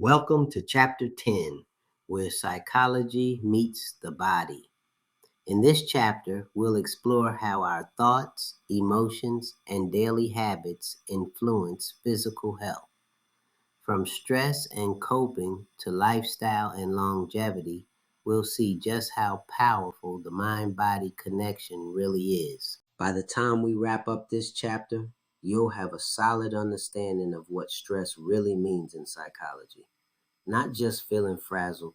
Welcome to Chapter 10, where psychology meets the body. In this chapter, we'll explore how our thoughts, emotions, and daily habits influence physical health. From stress and coping to lifestyle and longevity, we'll see just how powerful the mind-body connection really is. By the time we wrap up this chapter, you'll have a solid understanding of what stress really means in psychology. Not just feeling frazzled,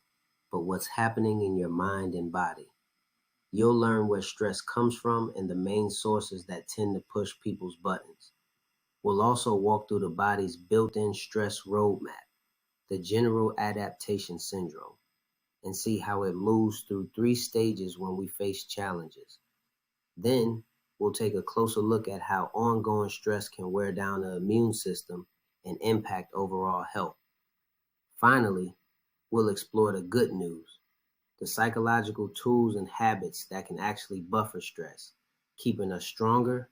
but what's happening in your mind and body. You'll learn where stress comes from and the main sources that tend to push people's buttons. We'll also walk through the body's built-in stress roadmap, the general adaptation syndrome, and see how it moves through 3 stages when we face challenges. Then, we'll take a closer look at how ongoing stress can wear down the immune system and impact overall health. Finally, we'll explore the good news, the psychological tools and habits that can actually buffer stress, keeping us stronger,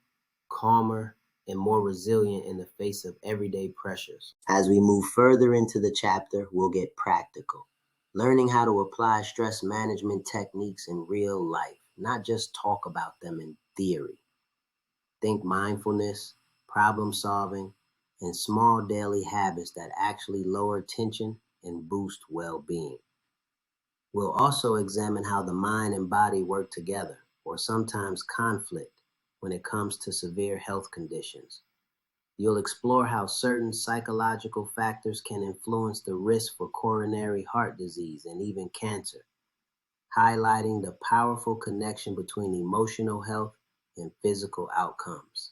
calmer, and more resilient in the face of everyday pressures. As we move further into the chapter, we'll get practical, learning how to apply stress management techniques in real life, not just talk about them in theory. Think mindfulness, problem solving, and small daily habits that actually lower tension and boost well-being. We'll also examine how the mind and body work together, or sometimes conflict, when it comes to severe health conditions. You'll explore how certain psychological factors can influence the risk for coronary heart disease and even cancer, highlighting the powerful connection between emotional health and physical outcomes.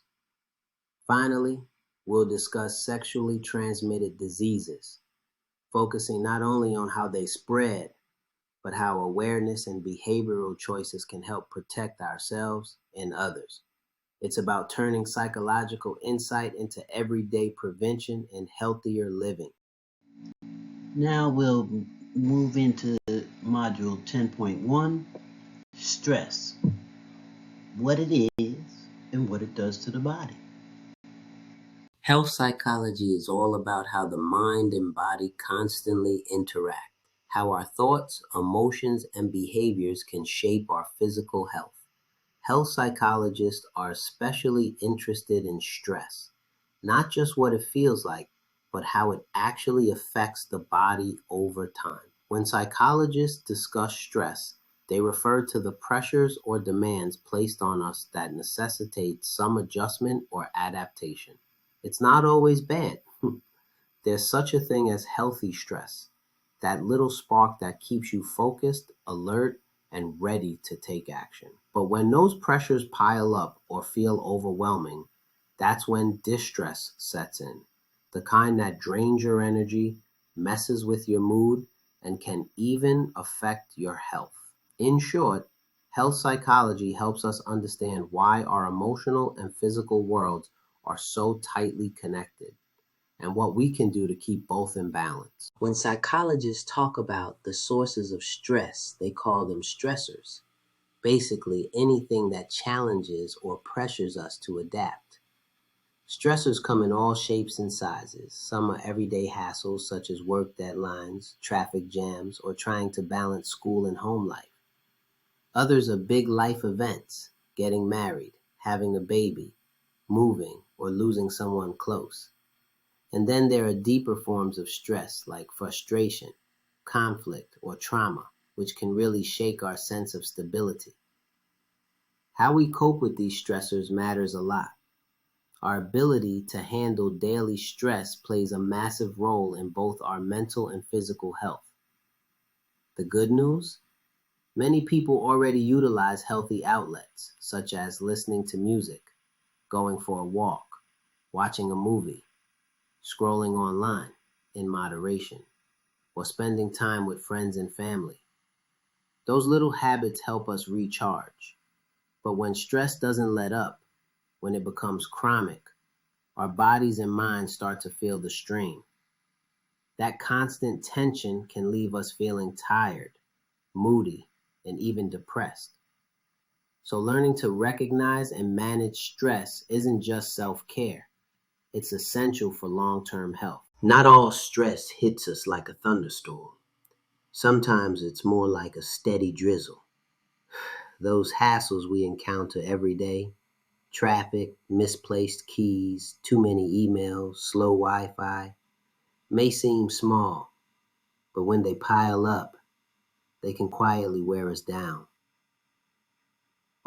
Finally, we'll discuss sexually transmitted diseases, focusing not only on how they spread, but how awareness and behavioral choices can help protect ourselves and others. It's about turning psychological insight into everyday prevention and healthier living. Now we'll move into Module 10.1, Stress, what it is and what it does to the body. Health psychology is all about how the mind and body constantly interact, how our thoughts, emotions, and behaviors can shape our physical health. Health psychologists are especially interested in stress, not just what it feels like, but how it actually affects the body over time. When psychologists discuss stress, they refer to the pressures or demands placed on us that necessitate some adjustment or adaptation. It's not always bad. There's such a thing as healthy stress, that little spark that keeps you focused, alert, and ready to take action. But when those pressures pile up or feel overwhelming, that's when distress sets in, the kind that drains your energy, messes with your mood, and can even affect your health. In short, health psychology helps us understand why our emotional and physical worlds are so tightly connected, and what we can do to keep both in balance. When psychologists talk about the sources of stress, they call them stressors. Basically, anything that challenges or pressures us to adapt. Stressors come in all shapes and sizes. Some are everyday hassles such as work deadlines, traffic jams, or trying to balance school and home life. Others are big life events, getting married, having a baby, moving, or losing someone close. And then there are deeper forms of stress like frustration, conflict, or trauma, which can really shake our sense of stability. How we cope with these stressors matters a lot. Our ability to handle daily stress plays a massive role in both our mental and physical health. The good news? Many people already utilize healthy outlets, such as listening to music, going for a walk, watching a movie, scrolling online in moderation, or spending time with friends and family. Those little habits help us recharge. But when stress doesn't let up, when it becomes chronic, our bodies and minds start to feel the strain. That constant tension can leave us feeling tired, moody, and even depressed. So learning to recognize and manage stress isn't just self-care. It's essential for long-term health. Not all stress hits us like a thunderstorm. Sometimes it's more like a steady drizzle. Those hassles we encounter every day, traffic, misplaced keys, too many emails, slow Wi Fi, may seem small, but when they pile up, they can quietly wear us down.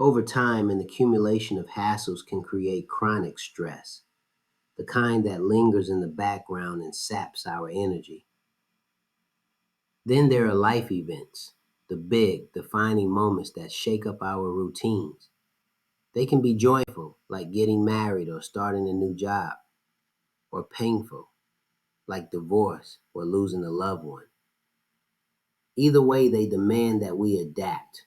Over time, an accumulation of hassles can create chronic stress, the kind that lingers in the background and saps our energy. Then there are life events, the big, defining moments that shake up our routines. They can be joyful, like getting married or starting a new job, or painful, like divorce or losing a loved one. Either way, they demand that we adapt,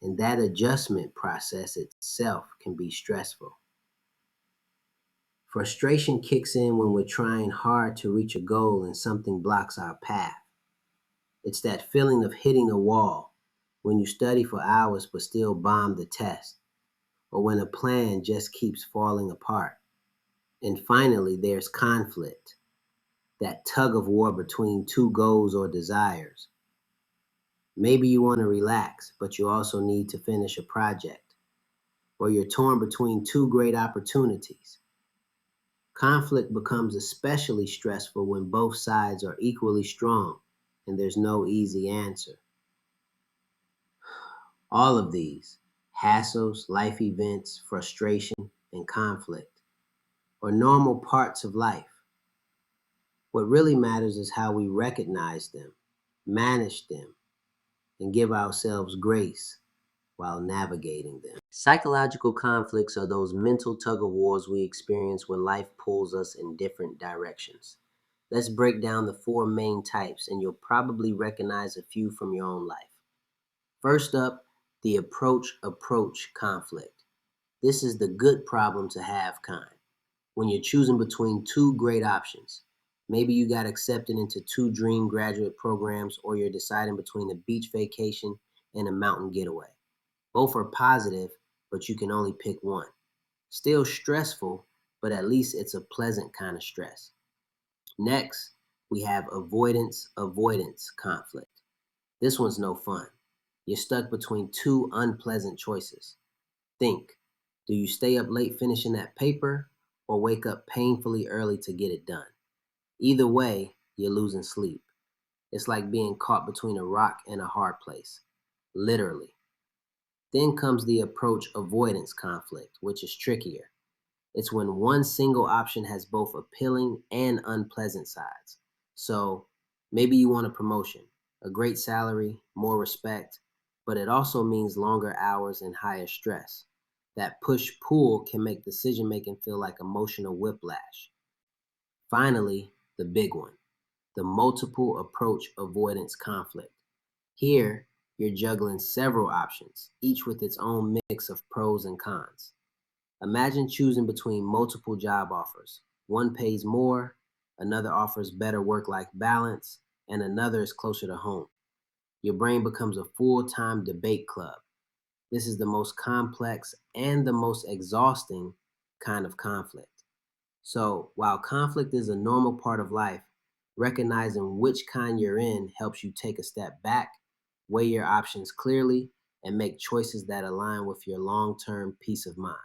and that adjustment process itself can be stressful. Frustration kicks in when we're trying hard to reach a goal and something blocks our path. It's that feeling of hitting a wall when you study for hours but still bomb the test, or when a plan just keeps falling apart. And finally, there's conflict, that tug of war between two goals or desires. Maybe you want to relax, but you also need to finish a project, or you're torn between two great opportunities. Conflict becomes especially stressful when both sides are equally strong and there's no easy answer. All of these hassles, life events, frustration, and conflict are normal parts of life. What really matters is how we recognize them, manage them, and give ourselves grace while navigating them. Psychological conflicts are those mental tug of wars we experience when life pulls us in different directions. Let's break down the four main types, and you'll probably recognize a few from your own life. First up, the approach conflict. This is the good problem to have kind. When you're choosing between two great options. Maybe you got accepted into two dream graduate programs, or you're deciding between a beach vacation and a mountain getaway. Both are positive, but you can only pick one. Still stressful, but at least it's a pleasant kind of stress. Next, we have avoidance conflict. This one's no fun. You're stuck between two unpleasant choices. Think, do you stay up late finishing that paper or wake up painfully early to get it done? Either way, you're losing sleep. It's like being caught between a rock and a hard place. Literally. Then comes the approach avoidance conflict, which is trickier. It's when one single option has both appealing and unpleasant sides. So maybe you want a promotion, a great salary, more respect, but it also means longer hours and higher stress. That push pull can make decision making feel like emotional whiplash. Finally, the big one, the multiple approach avoidance conflict. Here, you're juggling several options, each with its own mix of pros and cons. Imagine choosing between multiple job offers. One pays more, another offers better work life balance, and another is closer to home. Your brain becomes a full time debate club. This is the most complex and the most exhausting kind of conflict. So, while conflict is a normal part of life, recognizing which kind you're in helps you take a step back, weigh your options clearly, and make choices that align with your long term peace of mind.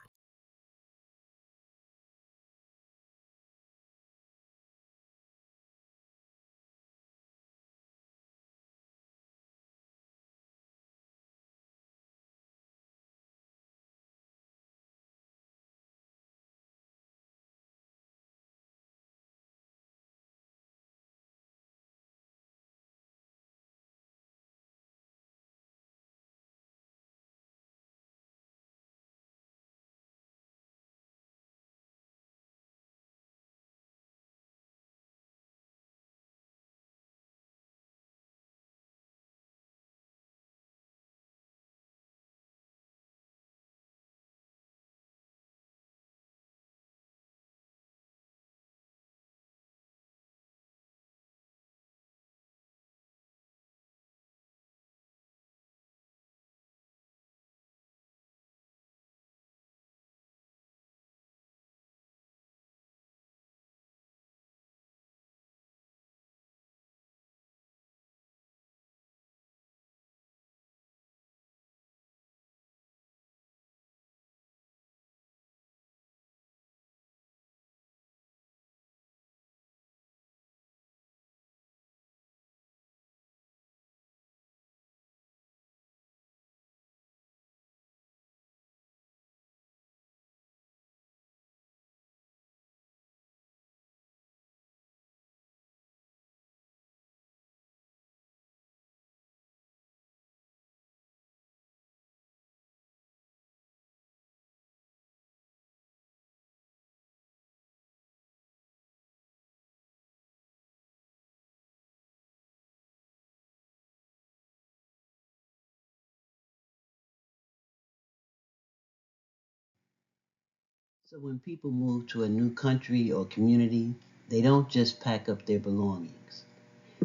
So when people move to a new country or community, they don't just pack up their belongings.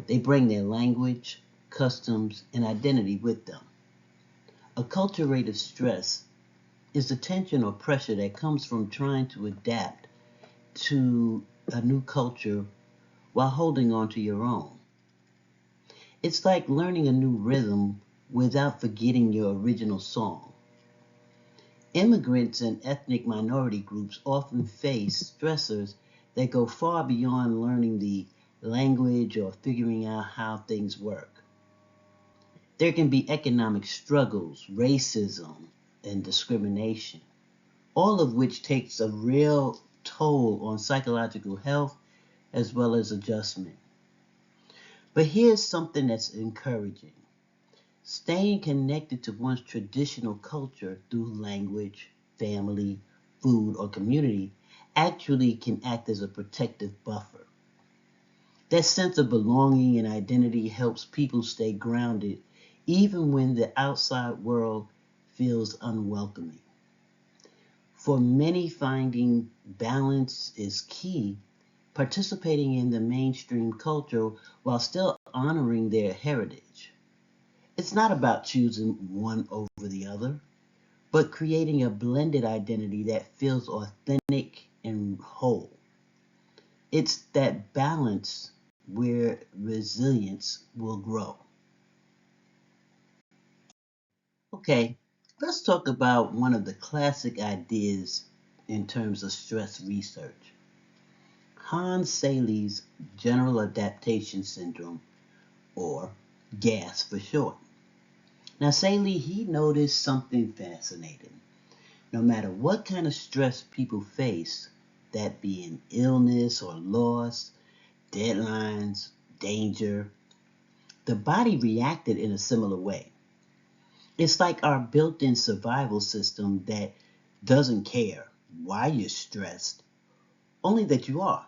They bring their language, customs, and identity with them. Acculturated stress is the tension or pressure that comes from trying to adapt to a new culture while holding on to your own. It's like learning a new rhythm without forgetting your original song. Immigrants and ethnic minority groups often face stressors that go far beyond learning the language or figuring out how things work. There can be economic struggles, racism, and discrimination, all of which takes a real toll on psychological health as well as adjustment. But here's something that's encouraging. Staying connected to one's traditional culture through language, family, food, or community actually can act as a protective buffer. That sense of belonging and identity helps people stay grounded even when the outside world feels unwelcoming. For many, finding balance is key, participating in the mainstream culture while still honoring their heritage. It's not about choosing one over the other, but creating a blended identity that feels authentic and whole. It's that balance where resilience will grow. Okay, let's talk about one of the classic ideas in terms of stress research. Hans Selye's General Adaptation Syndrome, or GAS for short. Now, Selye, he noticed something fascinating. No matter what kind of stress people face, that being illness or loss, deadlines, danger, the body reacted in a similar way. It's like our built in survival system that doesn't care why you're stressed, only that you are.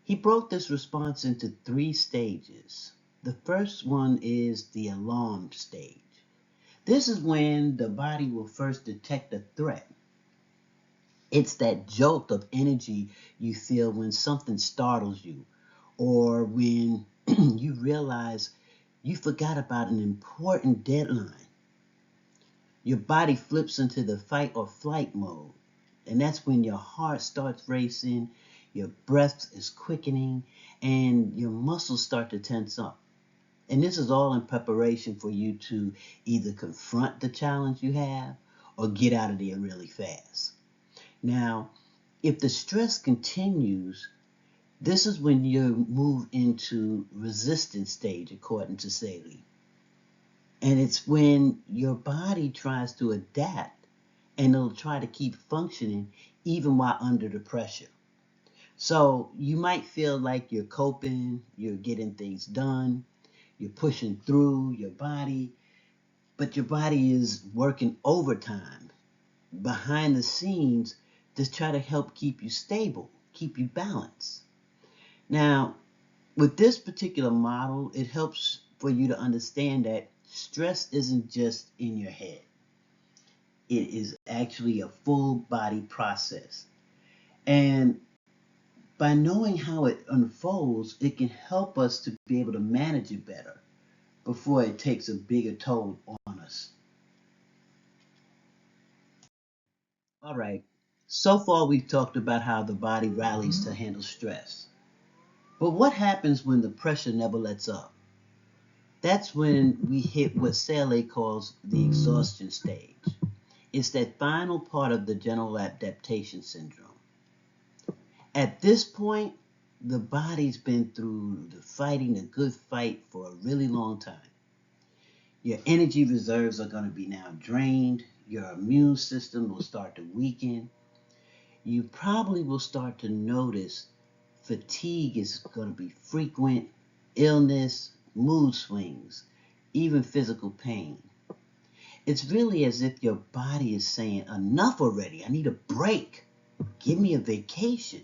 He broke this response into three stages. The first one is the alarm stage. This is when the body will first detect a threat. It's that jolt of energy you feel when something startles you, or when you realize you forgot about an important deadline. Your body flips into the fight or flight mode, and that's when your heart starts racing, your breath is quickening, and your muscles start to tense up. And this is all in preparation for you to either confront the challenge you have or get out of there really fast. Now, if the stress continues, this is when you move into resistance stage, according to Saley. And it's when your body tries to adapt and it'll try to keep functioning even while under the pressure. So you might feel like you're coping, you're getting things done, you're pushing through your body, but your body is working overtime behind the scenes to try to help keep you stable, keep you balanced. Now, with this particular model, it helps for you to understand that stress isn't just in your head. It is actually a full body process. And by knowing how it unfolds, it can help us to be able to manage it better before it takes a bigger toll on us. All right. So far, we've talked about how the body rallies to handle stress. But what happens when the pressure never lets up? That's when we hit what Sally calls the exhaustion stage. It's that final part of the general adaptation syndrome. At this point, the body's been through the fighting a good fight for a really long time. Your energy reserves are going to be now drained. Your immune system will start to weaken. You probably will start to notice fatigue is going to be frequent, illness, mood swings, even physical pain. It's really as if your body is saying, enough already, I need a break. Give me a vacation.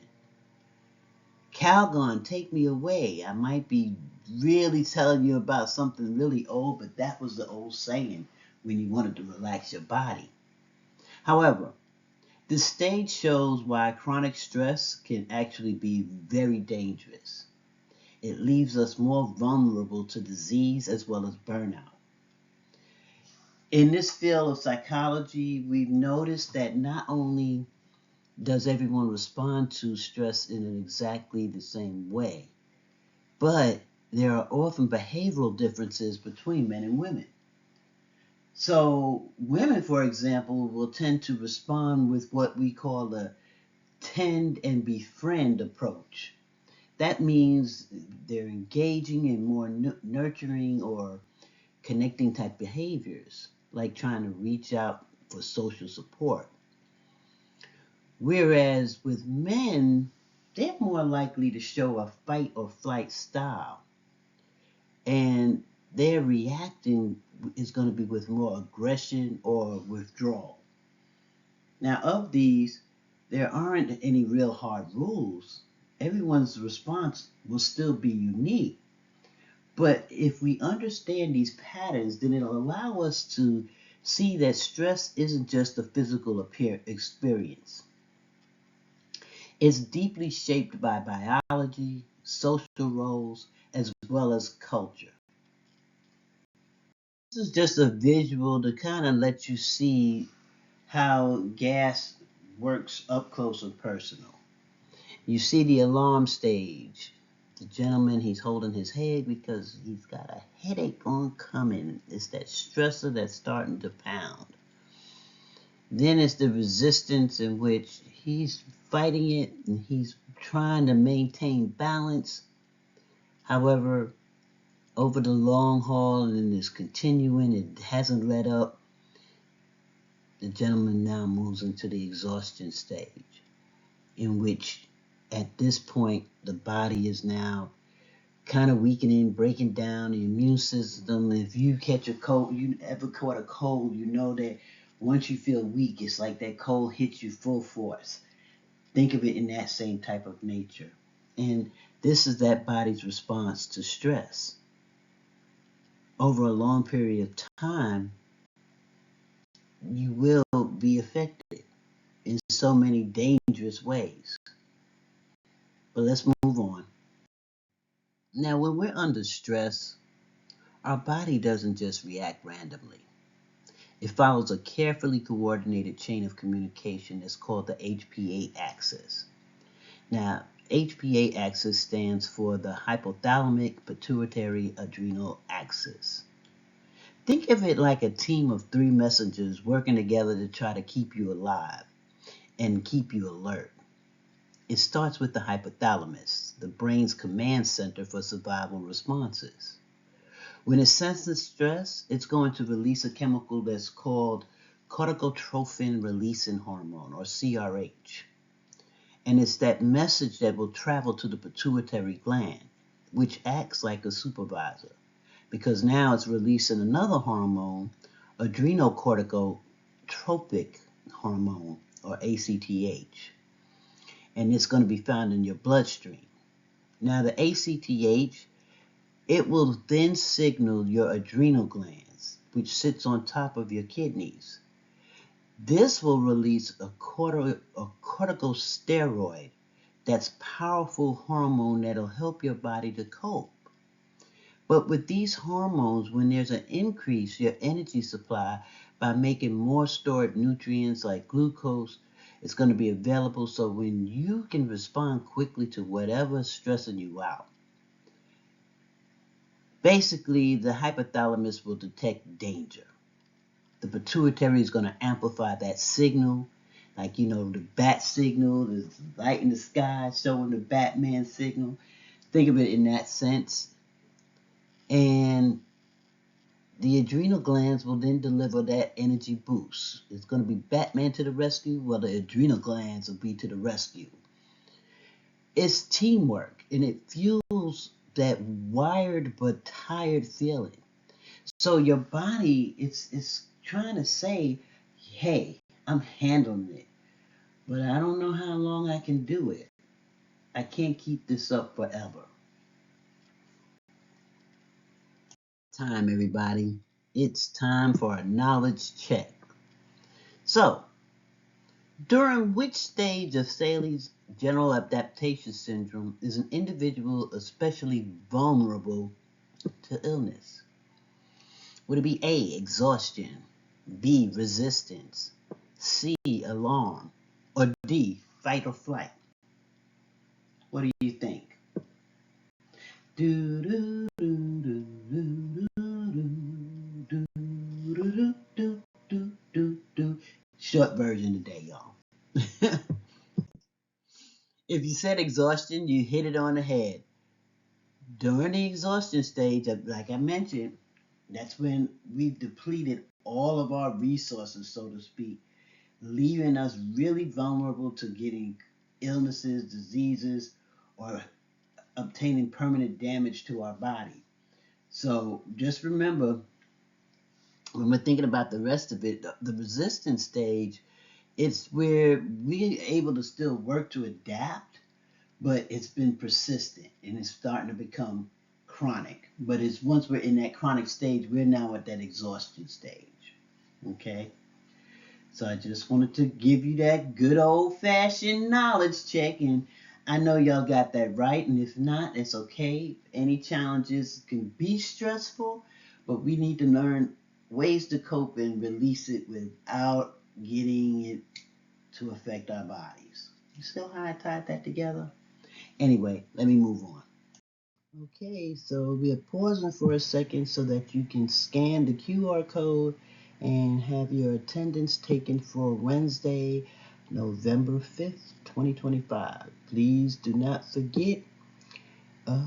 Calgon, take me away. I might be really telling you about something really old, but that was the old saying when you wanted to relax your body. However, The stage shows why chronic stress can actually be very dangerous. It leaves us more vulnerable to disease as well as burnout. In this field of psychology, we've noticed that not only does everyone respond to stress in exactly the same way, but there are often behavioral differences between men and women. So women, for example, will tend to respond with what we call the tend and befriend approach. That means they're engaging in more nurturing or connecting type behaviors, like trying to reach out for social support. Whereas with men, they're more likely to show a fight or flight style, and their reacting is going to be with more aggression or withdrawal. Now, of these, there aren't any real hard rules. Everyone's response will still be unique. But if we understand these patterns, then it'll allow us to see that stress isn't just a physical experience. It's deeply shaped by biology, social roles, as well as culture. This is just a visual to kind of let you see how gas works up close and personal. You see the alarm stage. The gentleman, he's holding his head because he's got a headache on coming. It's that stressor that's starting to pound. Then it's the resistance in which he's fighting it and he's trying to maintain balance. However, over the long haul and it's continuing, it hasn't let up. The gentleman now moves into the exhaustion stage, in which at this point the body is now kind of weakening, breaking down the immune system. If you catch a cold, you ever caught a cold, you know that once you feel weak, it's like that cold hits you full force. Think of it in that same type of nature. And this is that body's response to stress. Over a long period of time, you will be affected in so many dangerous ways. But let's move on. Now, when we're under stress, our body doesn't just react randomly. It follows a carefully coordinated chain of communication that's called the HPA axis. Now, HPA axis stands for the hypothalamic pituitary adrenal axis. Think of it like a team of three messengers working together to try to keep you alive and keep you alert. It starts with the hypothalamus, the brain's command center for survival responses. When it senses stress, it's going to release a chemical that's called corticotrophin releasing hormone, or CRH. And it's that message that will travel to the pituitary gland, which acts like a supervisor, because now it's releasing another hormone, adrenocorticotropic hormone, or ACTH. And it's going to be found in your bloodstream. Now, the ACTH, it will then signal your adrenal glands, which sits on top of your kidneys. This will release a corticosteroid, that's powerful hormone that'll help your body to cope. But with these hormones, when there's an increase your energy supply by making more stored nutrients like glucose, it's going to be available so when you can respond quickly to whatever's stressing you out. Basically, the hypothalamus will detect danger. The pituitary is going to amplify that signal, like, the bat signal, the light in the sky showing the Batman signal. Think of it in that sense. And the adrenal glands will then deliver that energy boost. It's going to be Batman to the rescue, while the adrenal glands will be to the rescue. It's teamwork, and it fuels that wired but tired feeling. So your body, it's trying to say, hey, I'm handling it, but I don't know how long I can do it. I can't keep this up forever. Time, everybody. It's time for a knowledge check. So, During which stage of Saley's general adaptation syndrome is an individual especially vulnerable to illness? Would it be A, exhaustion, B, resistance, C, alarm, or D, fight or flight? What do you think? Do, do, do, do, do, do, do, do, do, do, do. Short version today, y'all. If you said exhaustion, you hit it on the head. During the exhaustion stage, like I mentioned, that's when we've depleted all of our resources, so to speak, leaving us really vulnerable to getting illnesses, diseases, or obtaining permanent damage to our body. So just remember, when we're thinking about the rest of it, the resistance stage, it's where we're able to still work to adapt, but it's been persistent and it's starting to become chronic. But it's once we're in that chronic stage, we're now at that exhaustion stage. Okay? So I just wanted to give you that good old fashioned knowledge check, and I know y'all got that right, and if not, it's okay. Any challenges can be stressful, but we need to learn ways to cope and release it without getting it to affect our bodies. You still how I tied that together? Anyway, let me move on. Okay, so we are pausing for a second so that you can scan the QR code and have your attendance taken for Wednesday, November 5th, 2025. Please do not forget uh,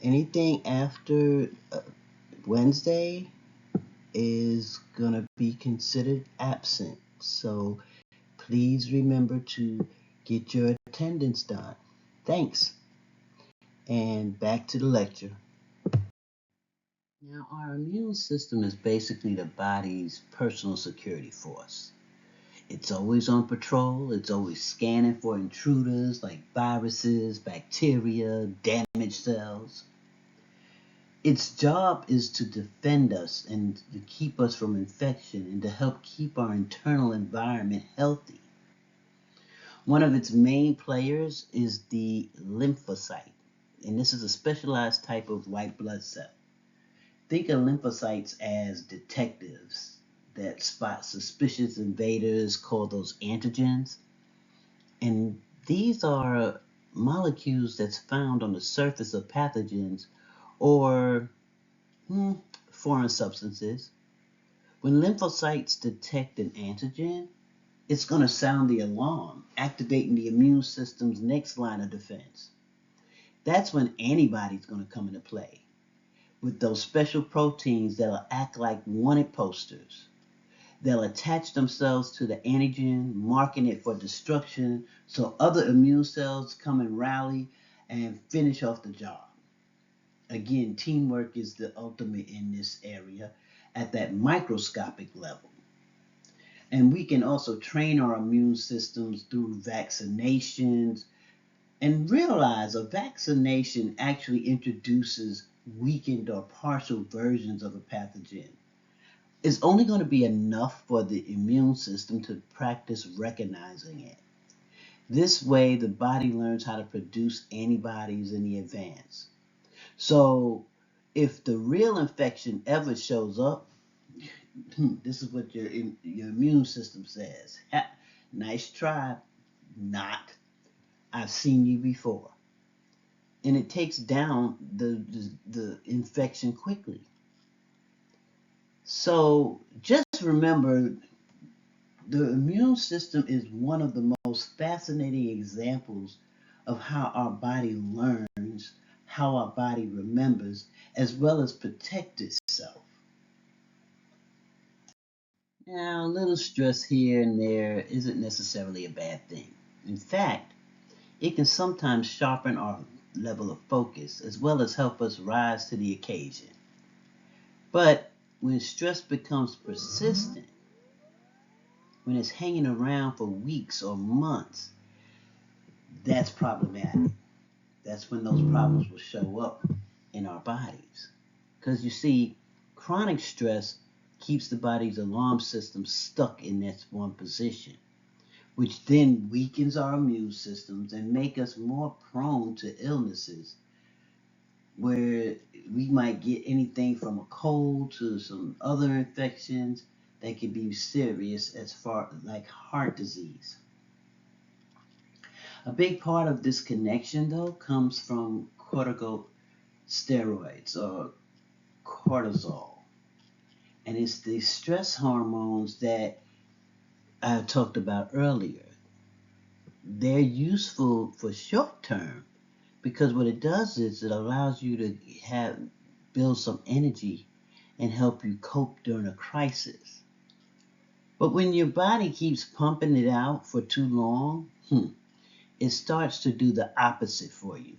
anything after Wednesday is going to be considered absent. So please remember to get your attendance done. Thanks, and back to the lecture. Now, our immune system is basically the body's personal security force. It's always on patrol, it's always scanning for intruders like viruses, bacteria, damaged cells. Its job is to defend us and to keep us from infection and to help keep our internal environment healthy. One of its main players is the lymphocyte, and this is a specialized type of white blood cell. Think of lymphocytes as detectives that spot suspicious invaders, called those antigens. And these are molecules that's found on the surface of pathogens or foreign substances. When lymphocytes detect an antigen, it's going to sound the alarm, activating the immune system's next line of defense. That's when antibodies going to come into play, with those special proteins that'll act like wanted posters. They'll attach themselves to the antigen, marking it for destruction, so other immune cells come and rally and finish off the job. Again, teamwork is the ultimate in this area at that microscopic level. And we can also train our immune systems through vaccinations and realize a vaccination actually introduces weakened or partial versions of a pathogen. It's only going to be enough for the immune system to practice recognizing it. This way, the body learns how to produce antibodies in the advance. So, if the real infection ever shows up, this is what your immune system says. Nice try, not. I've seen you before. And it takes down the infection quickly. So just remember, the immune system is one of the most fascinating examples of how our body learns, how our body remembers, as well as protect itself. Now, a little stress here and there isn't necessarily a bad thing. In fact, it can sometimes sharpen our level of focus as well as help us rise to the occasion. But when stress becomes persistent, when it's hanging around for weeks or months, that's problematic. That's when those problems will show up in our bodies. Because you see, chronic stress keeps the body's alarm system stuck in that one position. which then weakens our immune systems and make us more prone to illnesses where we might get anything from a cold to some other infections that can be serious as far like heart disease. A big part of this connection though comes from corticosteroids or cortisol. And it's the stress hormones that I talked about earlier. They're useful for short term because what it does is it allows you to build some energy and help you cope during a crisis. But when your body keeps pumping it out for too long, it starts to do the opposite for you.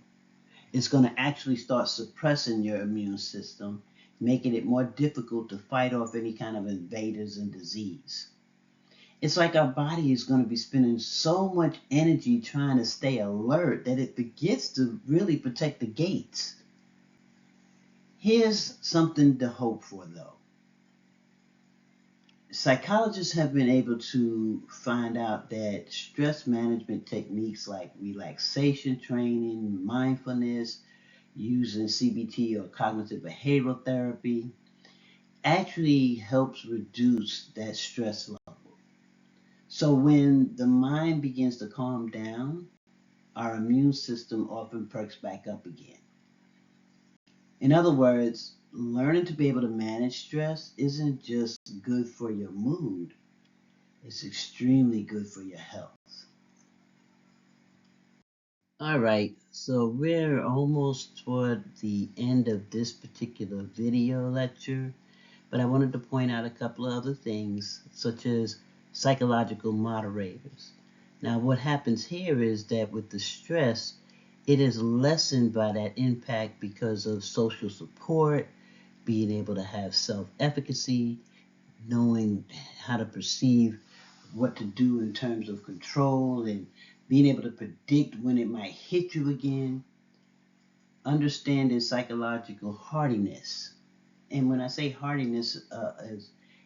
It's going to actually start suppressing your immune system, making it more difficult to fight off any kind of invaders and disease. It's like our body is going to be spending so much energy trying to stay alert that it forgets to really protect the gates. Here's something to hope for though. Psychologists have been able to find out that stress management techniques like relaxation training, mindfulness, using CBT or cognitive behavioral therapy actually helps reduce that stress level. So when the mind begins to calm down, our immune system often perks back up again. In other words, learning to be able to manage stress isn't just good for your mood, it's extremely good for your health. All right, so we're almost toward the end of this particular video lecture, but I wanted to point out a couple of other things, such as psychological moderators. Now, what happens here is that with the stress, it is lessened by that impact because of social support, being able to have self-efficacy, knowing how to perceive what to do in terms of control, and being able to predict when it might hit you again, understanding psychological hardiness. And when I say hardiness,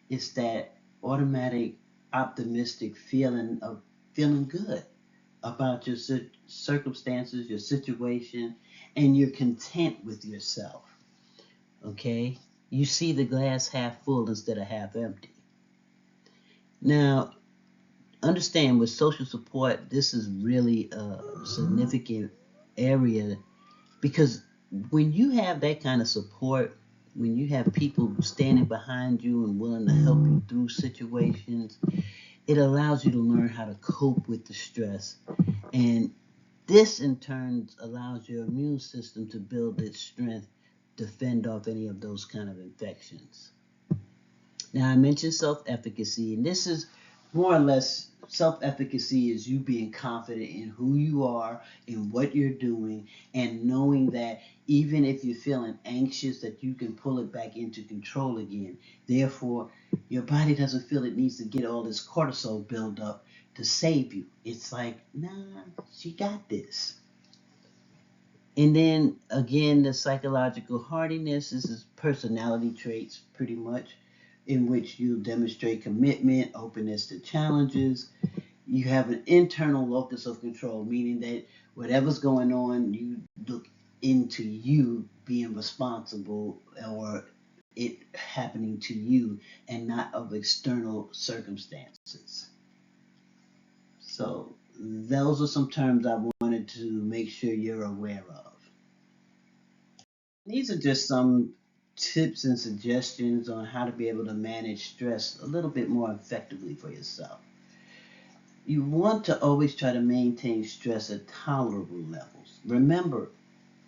it's that automatic, optimistic feeling of feeling good about your circumstances, your situation, and you're content with yourself. Okay? You see the glass half full instead of half empty. Now, understand with social support, this is really a significant area because when you have that kind of support, when you have people standing behind you and willing to help you through situations, it allows you to learn how to cope with the stress. And this in turn allows your immune system to build its strength to fend off any of those kind of infections. Now, I mentioned self-efficacy, and this is more or less self-efficacy is you being confident in who you are, in what you're doing, and knowing that even if you're feeling anxious, that you can pull it back into control again. Therefore, your body doesn't feel it needs to get all this cortisol build up to save you. It's like, nah, she got this. And then again, the psychological hardiness, this is personality traits pretty much, in which you demonstrate commitment, openness to challenges. You have an internal locus of control, meaning that whatever's going on, you look into you being responsible or it happening to you and not of external circumstances. So those are some terms I wanted to make sure you're aware of. These are just some tips and suggestions on how to be able to manage stress a little bit more effectively for yourself. You want to always try to maintain stress at tolerable levels. Remember,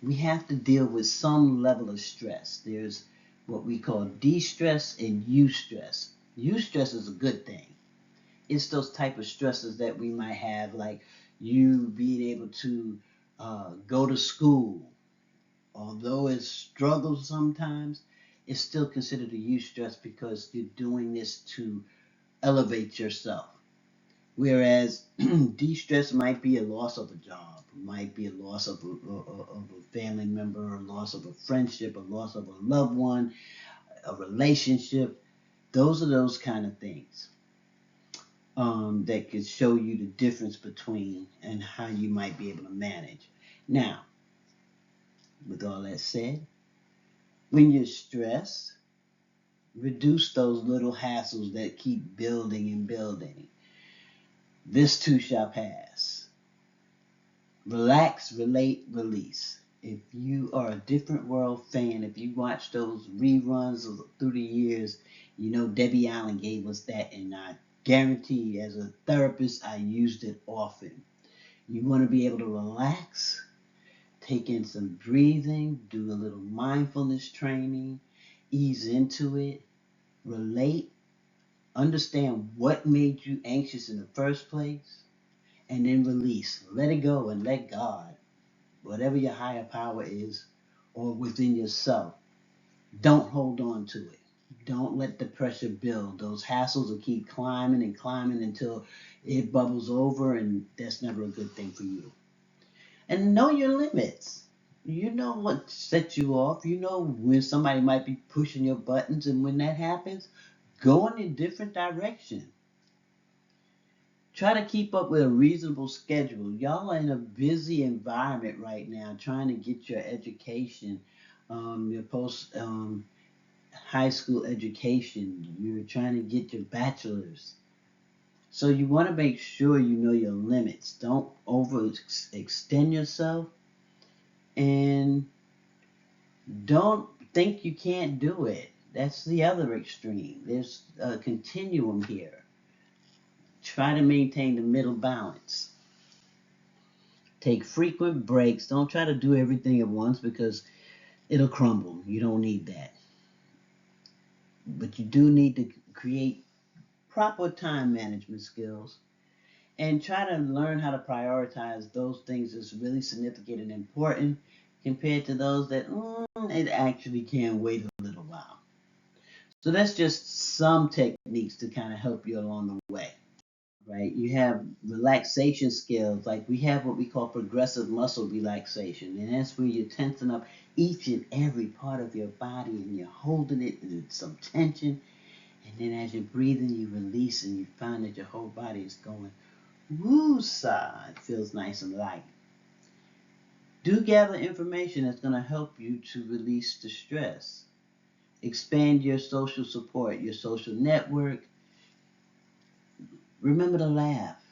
we have to deal with some level of stress. There's what we call de-stress and eustress. Eustress is a good thing. It's those type of stresses that we might have, like you being able to go to school. Although it's struggles sometimes, it's still considered a eustress because you're doing this to elevate yourself. Whereas de-stress might be a loss of a job, might be a loss of a family member, a loss of a friendship, a loss of a loved one, a relationship. Those are those kind of things. that could show you the difference between and how you might be able to manage. Now, with all that said, when you're stressed, reduce those little hassles that keep building and building. This too shall pass. Relax, relate, release. If you are a Different World fan, if you watch those reruns through the years, you know Debbie Allen gave us that, and I guarantee as a therapist, I used it often. You want to be able to relax, take in some breathing, do a little mindfulness training, ease into it, relate, understand what made you anxious in the first place, and then release. Let it go and let God, whatever your higher power is, or within yourself, don't hold on to it. Don't let the pressure build. Those hassles will keep climbing and climbing until it bubbles over, and that's never a good thing for you. And know your limits. You know what sets you off. You know when somebody might be pushing your buttons, and when that happens, go in a different direction. Try to keep up with a reasonable schedule. Y'all are in a busy environment right now, trying to get your education, your post high school education. You're trying to get your bachelor's. So you want to make sure you know your limits. Don't overextend yourself, and don't think you can't do it. That's the other extreme. There's a continuum here. Try to maintain the middle balance. Take frequent breaks. Don't try to do everything at once because it'll crumble. You don't need that. But you do need to create proper time management skills and try to learn how to prioritize those things that's really significant and important compared to those that it actually can wait a little while. So that's just some techniques to kind of help you along the way. Right? You have relaxation skills, like we have what we call progressive muscle relaxation, and that's where you're tensing up each and every part of your body and you're holding it in some tension, and then as you're breathing, you release and you find that your whole body is going woo-sa. It feels nice and light. Do gather information that's going to help you to release the stress. Expand your social support, your social network. Remember to laugh.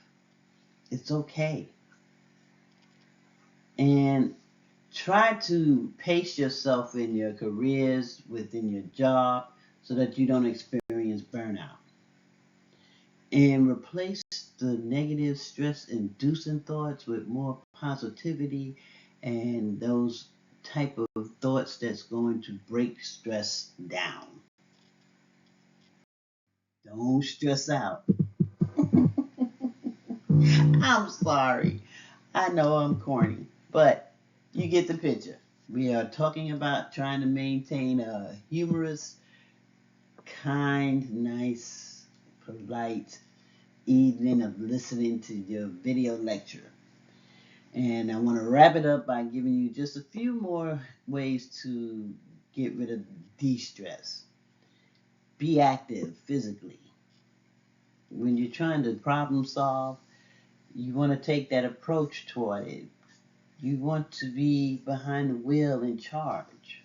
It's okay. And try to pace yourself in your careers, within your job, so that you don't experience burnout. And replace the negative stress inducing thoughts with more positivity and those type of thoughts that's going to break stress down. Don't stress out. I'm sorry. I know I'm corny, but you get the picture. We are talking about trying to maintain a humorous, kind, nice, polite evening of listening to your video lecture. And I want to wrap it up by giving you just a few more ways to get rid of de-stress. Be active physically. When you're trying to problem solve, you want to take that approach toward it. You want to be behind the wheel in charge.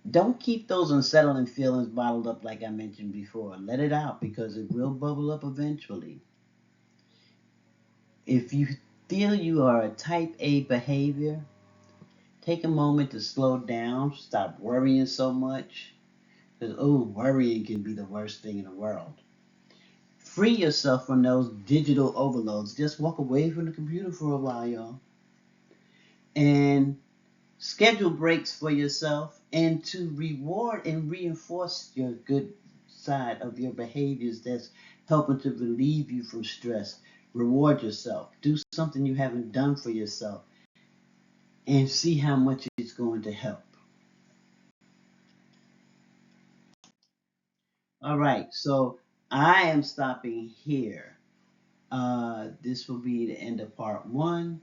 Don't keep those unsettling feelings bottled up like I mentioned before. Let it out because it will bubble up eventually. If you feel you are a type A behavior, take a moment to slow down, stop worrying so much. Because, worrying can be the worst thing in the world. Free yourself from those digital overloads. Just walk away from the computer for a while, y'all. And schedule breaks for yourself and to reward and reinforce your good side of your behaviors that's helping to relieve you from stress. Reward yourself. Do something you haven't done for yourself and see how much it's going to help. All right, so I am stopping here. This will be the end of part one.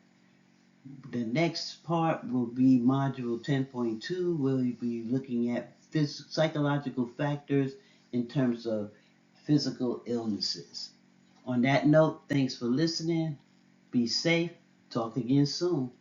The next part will be module 10.2. We'll be looking at psychological factors in terms of physical illnesses. On that note, thanks for listening. Be safe. Talk again soon.